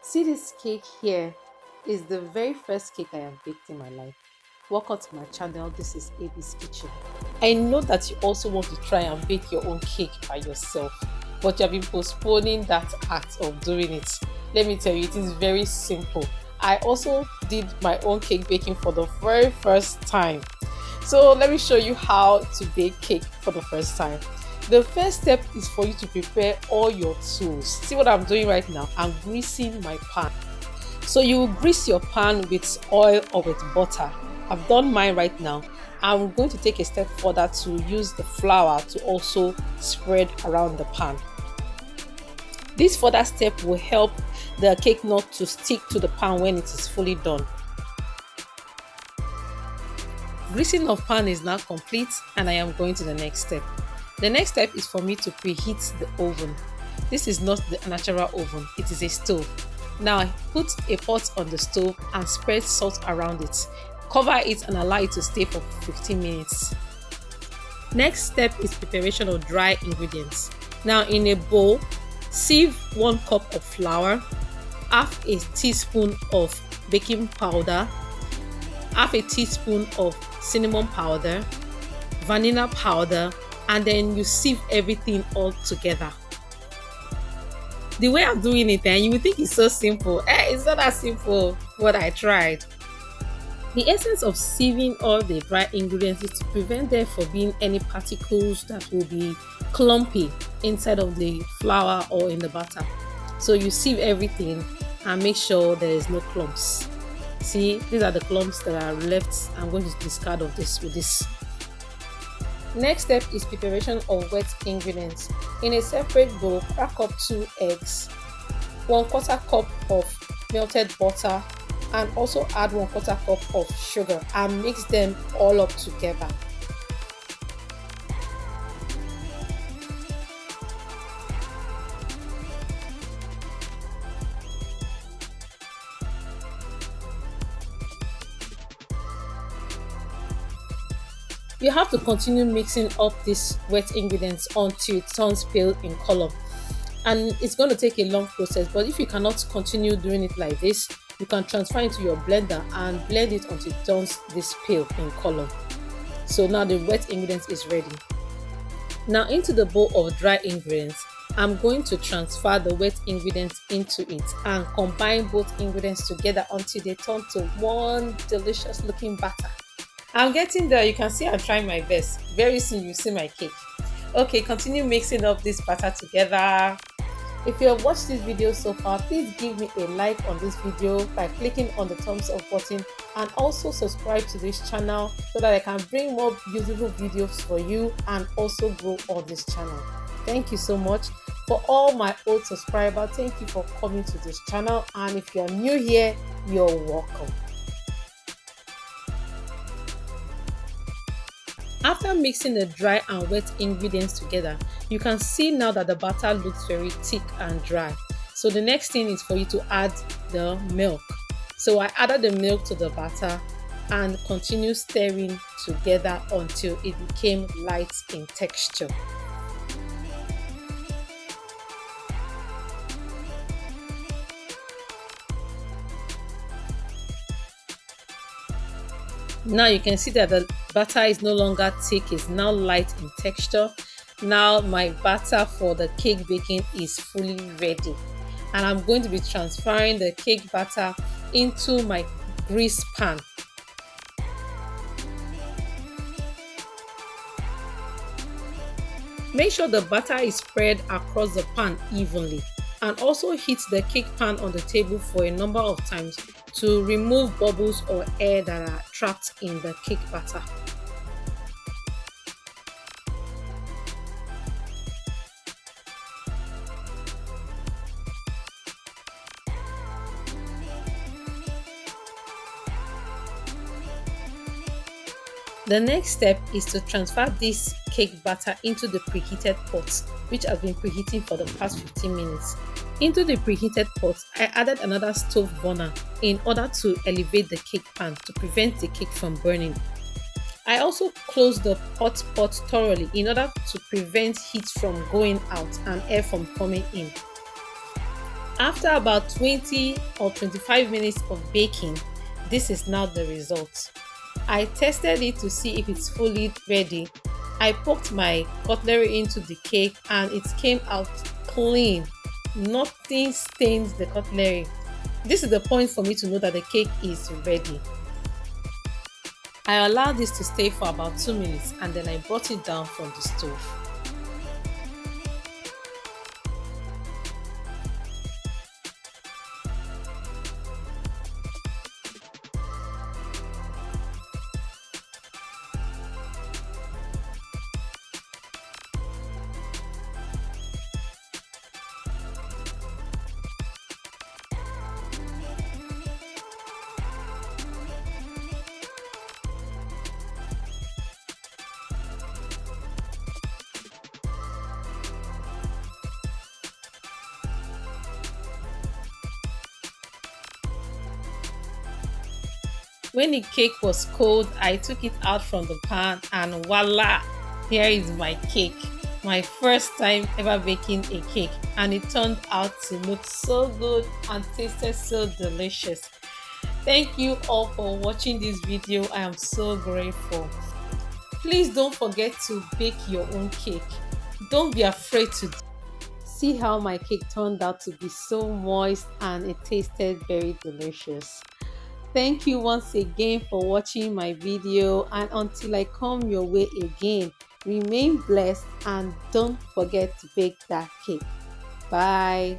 See this cake here is the very first cake I have baked in my life. Welcome to my channel. This is Abby's Kitchen. I know that you also want to try and bake your own cake by yourself, but you have been postponing that act of doing it. Let me tell you, it is very simple. I also did my own cake baking for the very first time. So let me show you how to bake cake for the first time. The first step is for you to prepare all your tools. See what I'm doing right now? I'm greasing my pan. So you grease your pan with oil or with butter. I've done mine right now. I'm going to take a step further to use the flour to also spread around the pan. This further step will help the cake not to stick to the pan when it is fully done. Greasing of pan is now complete, and I am going to the next step. The next step is for me to preheat the oven. This is not the natural oven, it is a stove. Now put a pot on the stove and spread salt around it. Cover it and allow it to stay for 15 minutes. Next step is preparation of dry ingredients. Now in a bowl, sieve 1 cup of flour, half a teaspoon of baking powder, half a teaspoon of cinnamon powder, vanilla powder, and then you sieve everything all together. The way I'm doing it, and you would think it's so simple. It's not that simple, but I tried. The essence of sieving all the dry ingredients is to prevent there from being any particles that will be clumpy inside of the flour or in the batter. So you sieve everything and make sure there is no clumps. See, these are the clumps that are left. I'm going to discard of this with this. Next step is preparation of wet ingredients. In a separate bowl, crack up 2 eggs, 1/4 cup of melted butter, and also add 1/4 cup of sugar and mix them all up together. You have to continue mixing up these wet ingredients until it turns pale in color. And it's going to take a long process, but if you cannot continue doing it like this, you can transfer into your blender and blend it until it turns this pale in color. So now the wet ingredients is ready. Now into the bowl of dry ingredients, I'm going to transfer the wet ingredients into it and combine both ingredients together until they turn to one delicious looking batter. I'm getting there. You can see I'm trying my best. Very soon you see my cake. Okay, continue mixing up this batter together. If you have watched this video so far, please give me a like on this video by clicking on the thumbs up button, and also subscribe to this channel so that I can bring more beautiful videos for you and also grow on this channel. Thank you so much. For all my old subscribers, thank you for coming to this channel, and if you're new here, you're welcome. After mixing the dry and wet ingredients together, you can see now that the batter looks very thick and dry. So the next thing is for you to add the milk. So I added the milk to the batter and continue stirring together until it became light in texture. Now you can see that the batter is no longer thick, it's now light in texture. Now my batter for the cake baking is fully ready, and I'm going to be transferring the cake batter into my grease pan. Make sure the butter is spread across the pan evenly, and also heat the cake pan on the table for a number of times to remove bubbles or air that are trapped in the cake batter. The next step is to transfer this cake batter into the preheated pot, which has been preheating for the past 15 minutes. Into the preheated pot, I added another stove burner in order to elevate the cake pan to prevent the cake from burning. I also closed the pot thoroughly in order to prevent heat from going out and air from coming in. After about 20 or 25 minutes of baking, this is now the result. I tested it to see if it's fully ready. I poked my cutlery into the cake and it came out clean. Nothing stains the cutlery. This is the point for me to know that the cake is ready. I allowed this to stay for about 2 minutes and then I brought it down from the stove. When the cake was cold, I took it out from the pan and voila, here is my cake. My first time ever baking a cake, and it turned out to look so good and tasted so delicious. Thank you all for watching this video. I am so grateful. Please don't forget to bake your own cake. Don't be afraid to see how my cake turned out to be so moist and it tasted very delicious. Thank you once again for watching my video, and until I come your way again, remain blessed and don't forget to bake that cake. Bye.